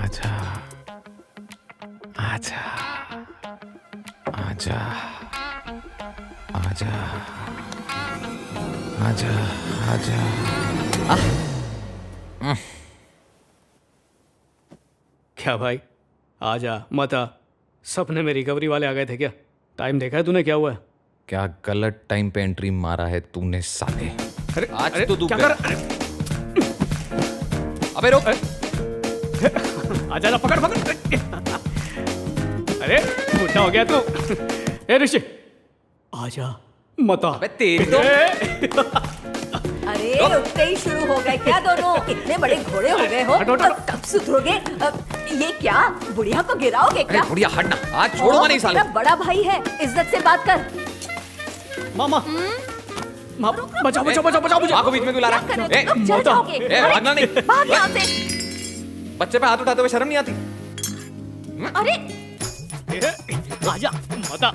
आजा आजा आजा आजा आजा आजा। क्या भाई, आजा मत आ। सपने में रिकवरी वाले आ गए थे क्या? टाइम देखा है तूने क्या हुआ है? क्या गलत टाइम पे एंट्री मारा है तूने साले। अरे आज तो तू क्या गया। कर? अबे रुक। आजा ना, पकड़ पकड़। अरे मोटा हो गया तू। ए ऋषि, आजा मत आ। अबे तेरी तो अरे उठते ही शुरू हो गए क्या दोनों? इतने बड़े घोड़े हो गए हो। हटो, हटो। कब सुधरोगे? ये क्या, बुढ़िया को गिराओगे क्या? अरे बुढ़िया हटना, आज छोड़ूंगा नहीं साले। मेरा बड़ा भाई है, इज्जत से बात कर। मामा माँ, बचाओ बचाओ बचाओ बचाओ माँ को बीच में क्यों ला क्या रहा कर है? रहे हो? जल मोटा। जाओगे। ए, भागना नहीं। भाग यहाँ से। बच्चे पे हाथ उठाते हुए शर्म नहीं आती? अरे आजा मत आ।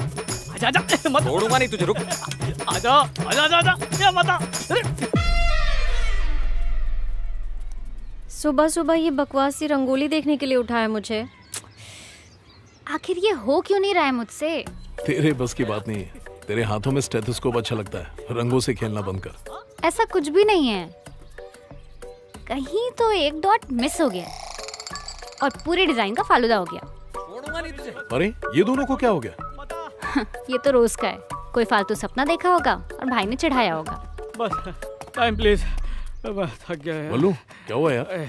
आजा आजा मत। छोड़ूंगा नहीं तुझे, रुक। आजा आजा आजा आजा, ये मत आ। अरे सुबह सुबह ये बकवास सी रंगोली देखने के लिए उठाया मुझे। आखिर ये हो क्यों नहीं रहा है मुझसे? तेरे बस की बात नहीं है। तेरे हाथों में स्टेथोस्कोप अच्छा लगता है, रंगों से खेलना बंद कर। ऐसा कुछ भी नहीं है। कहीं तो एक डॉट मिस हो गया और पूरे डिजाइन का फालूदा हो गया। छोड़ूंगा नहीं तुझे। अरे ये दोनों को क्या हो गया? ये तो रोज का है। कोई फालतू सपना देखा होगा और भाई ने चढ़ाया होगा। बस टाइम प्लीज, बस थक गया यार। बोलू क्या हुआ यार?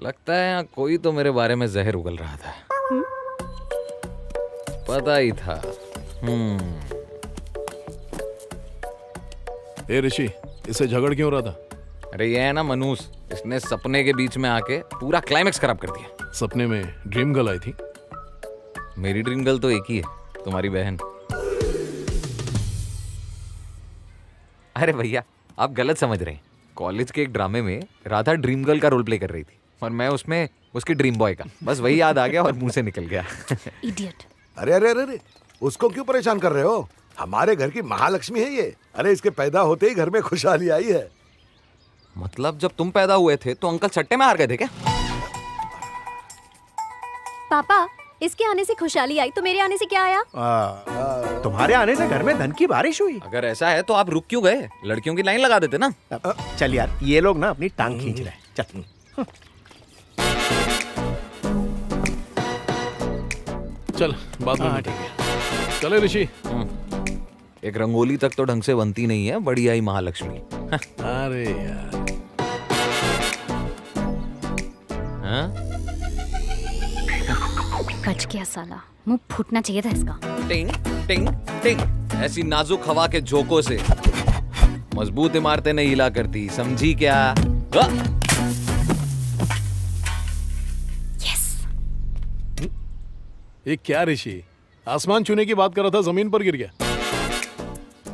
लगता है यहाँ कोई तो मेरे बारे में जहर उगल रहा था। पता ही था। ए ऋषि, इससे झगड़ क्यों रहा था? अरे ये है ना मनूस, इसने सपने के बीच में आके पूरा क्लाइमेक्स खराब कर दिया। सपने में ड्रीम गर्ल आई थी। मेरी ड्रीम गर्ल तो एक ही है, तुम्हारी बहन। अरे भैया, आप गलत समझ रहे हैं। कॉलेज के एक ड्रामे में राधा ड्रीम गर्ल का रोल प्ले कर रही थी और मैं उसमें उसकी ड्रीम बॉय का। बस वही याद आ गया और मुंह से निकल गया। इडियट। अरे अरे अरे अरे, उसको क्यों परेशान कर रहे हो? हमारे घर की महालक्ष्मी है ये। अरे इसके पैदा होते ही घर में खुशहाली आई है। मतलब जब तुम पैदा हुए थे तो अंकल सट्टे में हार गए थे क्या? पापा, इसके आने से खुशहाली आई तो मेरे आने से क्या आया? तुम्हारे आने से घर में धन की बारिश हुई। अगर ऐसा है तो आप रुक क्यों गए? लड़कियों की लाइन लगा देते ना। चल यार, ये लोग ना अपनी टांग खींच रहे हैं। चल। चल बाद में ठीक है। चले ऋषि। एक रंगोली तक तो ढंग से बनती नहीं है, बड़ी आई महालक्ष्मी। अरे यार, हाँ? बच गया साला, मुंह फूटना चाहिए था इसका। टिंग टिंग टिंग, ऐसी नाजुक हवा के झोंकों से मजबूत इमारतें नहीं हिला करती, समझी क्या? यस। ये क्या ऋषि, आसमान छूने की बात कर रहा था, जमीन पर गिर गया।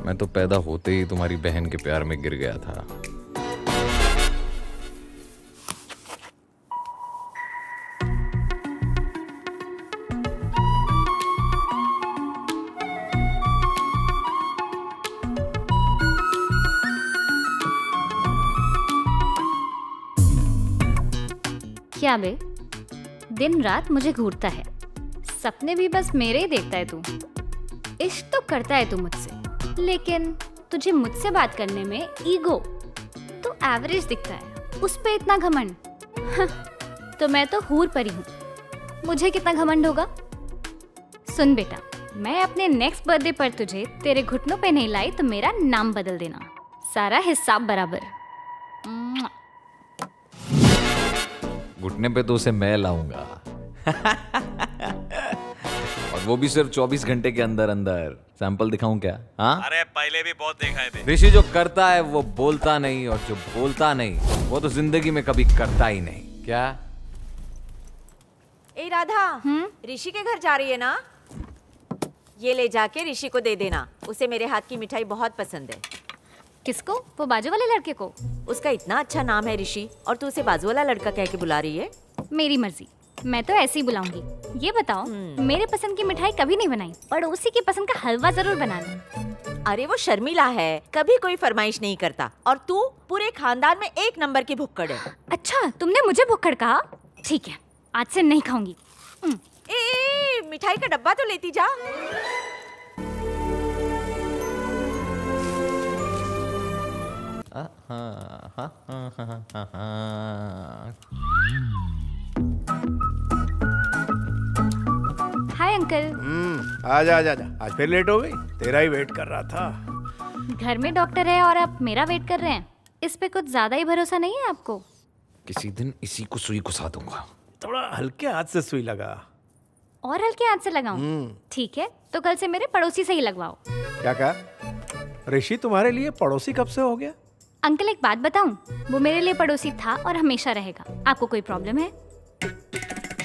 मैं तो पैदा होते ही तुम्हारी बहन के प्यार में गिर गया था। क्या बे, दिन रात मुझे घूरता है। सपने भी बस मेरे ही देखता है तू। इश्क तो करता है तू मुझसे, लेकिन तुझे मुझसे बात करने में ईगो तो एवरेज दिखता है, उस पे इतना घमंड। तो मैं तो हूर परी हूँ, मुझे कितना घमंड होगा? सुन बेटा, मैं अपने नेक्स्ट बर्थडे पर तुझे तेरे घुटनों पे नहीं लाई तो मेरा नाम बदल देना, सारा हिसाब बराबर। घुटने पे तो उसे मैं लाऊंगा। और वो भी सिर्फ 24 घंटे के अंदर अंदर। सैंपल दिखाऊं क्या? हाँ, अरे पहले भी बहुत देखा है। ऋषि जो करता है वो बोलता नहीं, और जो बोलता नहीं वो तो जिंदगी में कभी करता ही नहीं। क्या? ए राधा, ऋषि के घर जा रही है ना? ये ले जाके ऋषि को दे देना, उसे मेरे हाथ की मिठाई बहुत पसंद है। किसको? वो बाजू वाले लड़के को? उसका इतना अच्छा नाम है ऋषि, और तू उसे बाजू वाला लड़का कह के बुला रही है। मेरी मर्जी, मैं तो ऐसे ही बुलाऊंगी। ये बताओ, मेरे पसंद की मिठाई कभी नहीं बनाई, पड़ोसी की पसंद का हलवा जरूर बना ली। अरे वो शर्मिला है, कभी कोई फरमाइश नहीं करता, और तू पूरे खानदान में एक नंबर की भुक्कड़ है। अच्छा, तुमने मुझे भुक्कड़ कहा? ठीक है, आज से नहीं खाऊंगी। ए, मिठाई का डब्बा तो लेती जा। Hi uncle. आजा आजा आजा, आज फिर लेट हो गई। तेरा ही वेट कर रहा था। घर में डॉक्टर है और आप मेरा वेट कर रहे हैं, इस पे कुछ ज्यादा ही भरोसा नहीं है आपको? किसी दिन इसी को सुई घुसा दूंगा। थोड़ा हल्के हाथ से सुई लगा। और हल्के हाथ से लगाऊं? ठीक है, तो कल से मेरे पड़ोसी से ही लगवाओ। क्या कहा? ऋषि तुम्हारे लिए पड़ोसी कब से हो गया? अंकल एक बात बताऊं, वो मेरे लिए पड़ोसी था और हमेशा रहेगा। आपको कोई प्रॉब्लम है?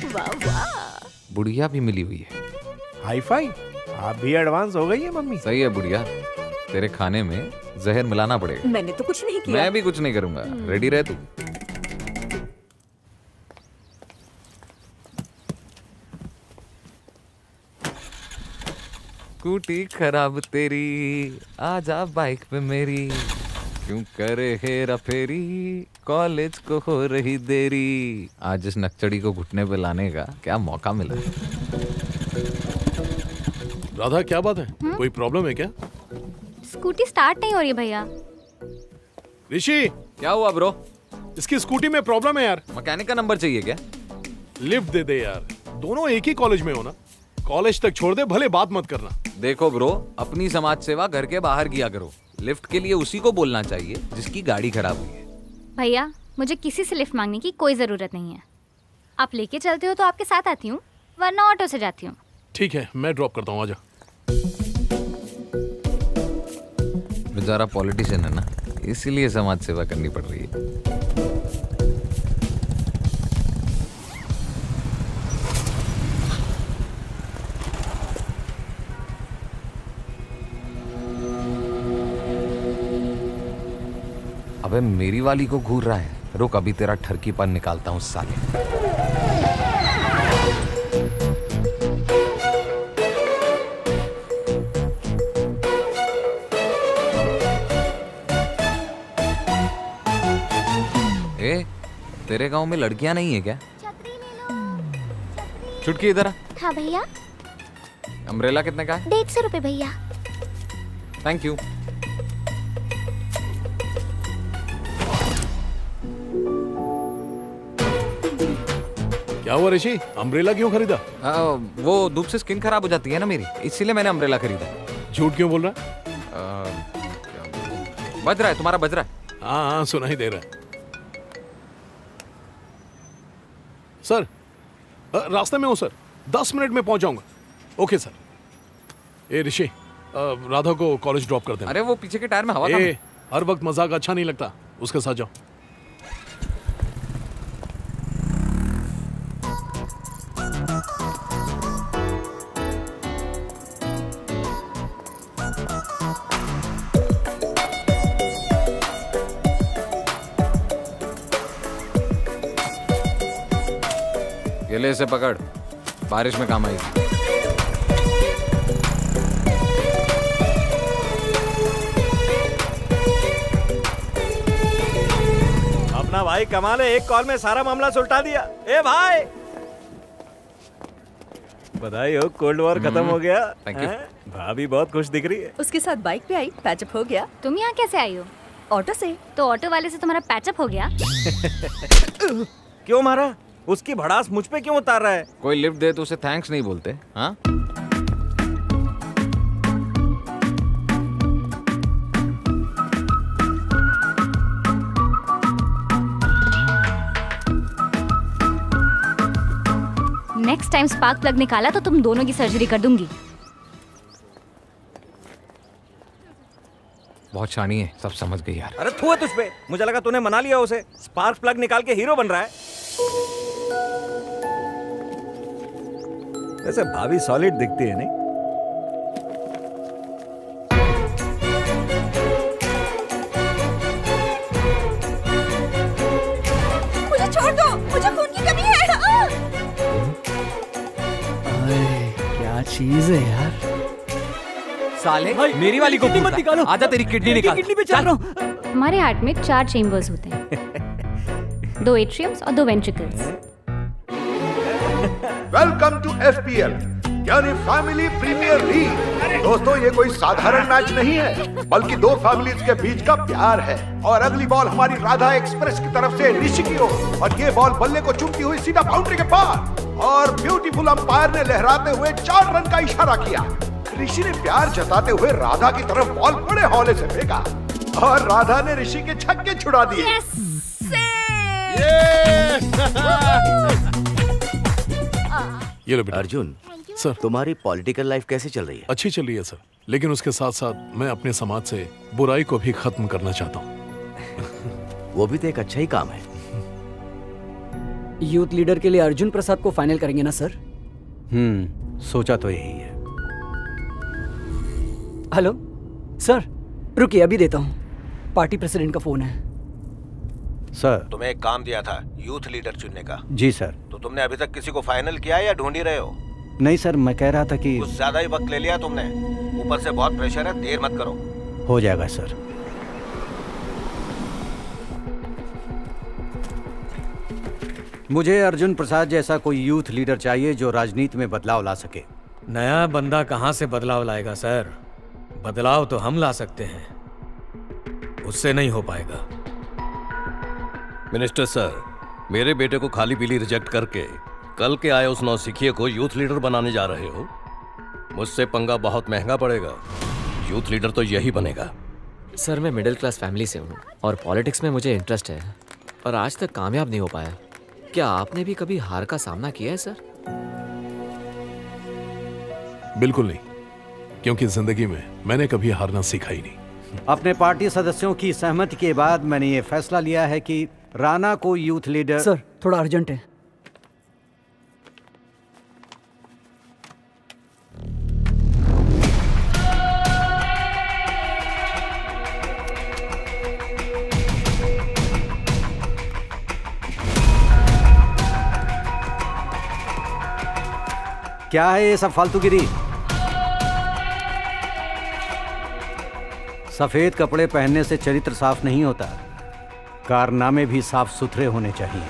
वाह वाह। बुढ़िया भी मिली हुई है। हाई फाई, आप भी एडवांस हो गई है मम्मी। सही है बुढ़िया, तेरे खाने में जहर मिलाना पड़ेगा। मैंने तो कुछ नहीं किया। मैं भी कुछ नहीं करूंगा, रेडी रह तू। स्कूटी खराब तेरी, आजा बाइक पे मेरी, क्यों करे हेरा फेरी, कॉलेज को हो रही देरी। आज इस नकचड़ी को घुटने पे लाने का क्या मौका मिला। राधा क्या बात है? कोई प्रॉब्लम है क्या? स्कूटी स्टार्ट नहीं हो रही भैया। ऋषि, क्या हुआ ब्रो? इसकी स्कूटी में प्रॉब्लम है यार। मैकेनिक का नंबर चाहिए क्या? लिफ्ट दे दे यार। दोनों एक ही कॉलेज में हो ना, कॉलेज तक छोड़ दे, भले बात मत करना। देखो ब्रो, अपनी समाज सेवा घर के बाहर किया करो। लिफ्ट के लिए उसी को बोलना चाहिए जिसकी गाड़ी खराब हुई है। भैया मुझे किसी से लिफ्ट मांगने की कोई जरूरत नहीं है। आप लेके चलते हो तो आपके साथ आती हूँ, वरना ऑटो से जाती हूँ। ठीक है, मैं ड्रॉप करता हूँ, आजा। बेचारा पॉलिटिशियन है ना, इसीलिए समाज सेवा करनी पड़ रही है। अबे मेरी वाली को घूर रहा है। रुक, अभी तेरा ठरकीपन निकालता हूँ साले। ए, तेरे गांव में लड़कियां नहीं है क्या? छुटकी इधर आ। हाँ भैया। अम्ब्रेला कितने का है? 150 रुपए भैया। Thank you. क्या हुआ ऋषि, अम्ब्रेला क्यों खरीदा? वो धूप से स्किन खराब हो जाती है ना मेरी, इसीलिए मैंने अम्ब्रेला खरीदा। झूठ क्यों बोल रहा है? बज रहा है तुम्हारा, बज रहा है। हाँ हाँ, सुनाई दे रहा है। सर, रास्ते में हूँ सर, 10 मिनट में पहुंच जाऊंगा। Okay sir. ए ऋषि, राधा को कॉलेज ड्रॉप कर देना। अरे वो पीछे के टायर में हवा कम है। हर वक्त मजाक अच्छा नहीं लगता, उसके साथ जाओ। गले से पकड़, बारिश में काम आएगी। अपना भाई कमाल है, एक कॉल में सारा मामला सुलटा दिया। ए भाई, बधाई हो, कोल्ड वॉर खत्म हो गया। Thank you. हैं? भाभी बहुत खुश दिख रही है। उसके साथ बाइक पे आई, पैचअप हो गया। तुम यहाँ कैसे आई हो? ऑटो से। तो ऑटो वाले से तुम्हारा पैचअप हो गया? क्यों मारा? उसकी भड़ास मुझ पे क्यों उतार रहा है? कोई लिफ्ट दे तो उसे थैंक्स नहीं बोलते? हाँ, नेक्स्ट टाइम स्पार्क प्लग निकाला तो तुम दोनों की सर्जरी कर दूंगी। बहुत शानी है, सब समझ गई यार। अरे थू है तुझ पे, मुझे लगा तूने मना लिया उसे। स्पार्क प्लग निकाल के हीरो बन रहा है। वैसे भाभी सॉलिड दिखती है नहीं? मुझे छोड़ दो, मुझे खून की कमी है। क्या चीज है यार। साले, मेरी वाली को मत निकालो। आजा तेरी किडनी निकाल। किडनी पे चल रहा हूँ। हमारे हार्ट में 4 चेम्बर्स होते हैं, 2 एट्रियम्स और 2 वेंट्रिकल्स। वेलकम टू FPL यानी फैमिली प्रीमियर लीग। दोस्तों ये कोई साधारण मैच नहीं है, बल्कि दो फैमिलीज के बीच का प्यार है। और अगली बॉल हमारी राधा एक्सप्रेस की तरफ से ऋषि की ओर, और ये बॉल बल्ले को चुभती हुई सीधा बाउंड्री के पार, और ब्यूटीफुल अंपायर ने लहराते हुए 4 रन का इशारा किया। ऋषि ने प्यार जताते हुए राधा की तरफ बॉल बड़े हौले से फेंका, और राधा ने ऋषि के छक्के छुड़ा दिए। ये लो बेटा। अर्जुन, सर तुम्हारी पॉलिटिकल लाइफ कैसे चल रही है? अच्छी चल रही है सर, लेकिन उसके साथ साथ मैं अपने समाज से बुराई को भी खत्म करना चाहता हूँ। वो भी तो एक अच्छा ही काम है। यूथ लीडर के लिए अर्जुन प्रसाद को फाइनल करेंगे ना सर? सोचा तो यही है। हेलो सर, रुकिए अभी देता हूँ, पार्टी प्रेसिडेंट का फोन है। सर। तुम्हें एक काम दिया था यूथ लीडर चुनने का। जी सर। तो तुमने अभी तक किसी को फाइनल किया या ढूंढ ही रहे हो? नहीं सर, मैं कह रहा था कि कुछ ज्यादा ही वक्त ले लिया तुमने। ऊपर से बहुत प्रेशर है, देर मत करो। हो जाएगा सर। मुझे अर्जुन प्रसाद जैसा कोई यूथ लीडर चाहिए जो राजनीति में बदलाव ला सके। नया बंदा कहाँ से बदलाव लाएगा सर? बदलाव तो हम ला सकते हैं, उससे नहीं हो पाएगा। मिनिस्टर सर, मेरे बेटे को खाली पीली रिजेक्ट करके कल के आए उस नौसिखिए को यूथ लीडर बनाने जा रहे हो। मुझसे पंगा बहुत महंगा पड़ेगा। यूथ लीडर तो यही बनेगा। सर, मैं मिडिल क्लास फैमिली से हूँ और पॉलिटिक्स में मुझे इंटरेस्ट है, पर आज तक कामयाब नहीं हो पाया। क्या आपने भी कभी हार का सामना किया है सर? बिल्कुल नहीं, क्योंकि जिंदगी में मैंने कभी हारना सीखा ही नहीं। अपने पार्टी सदस्यों की सहमति के बाद मैंने ये फैसला लिया है कि राणा को यूथ लीडर। सर थोड़ा अर्जेंट है। क्या है ये सब फालतूगिरी? सफेद कपड़े पहनने से चरित्र साफ नहीं होता, कारनामे भी साफ सुथरे होने चाहिए।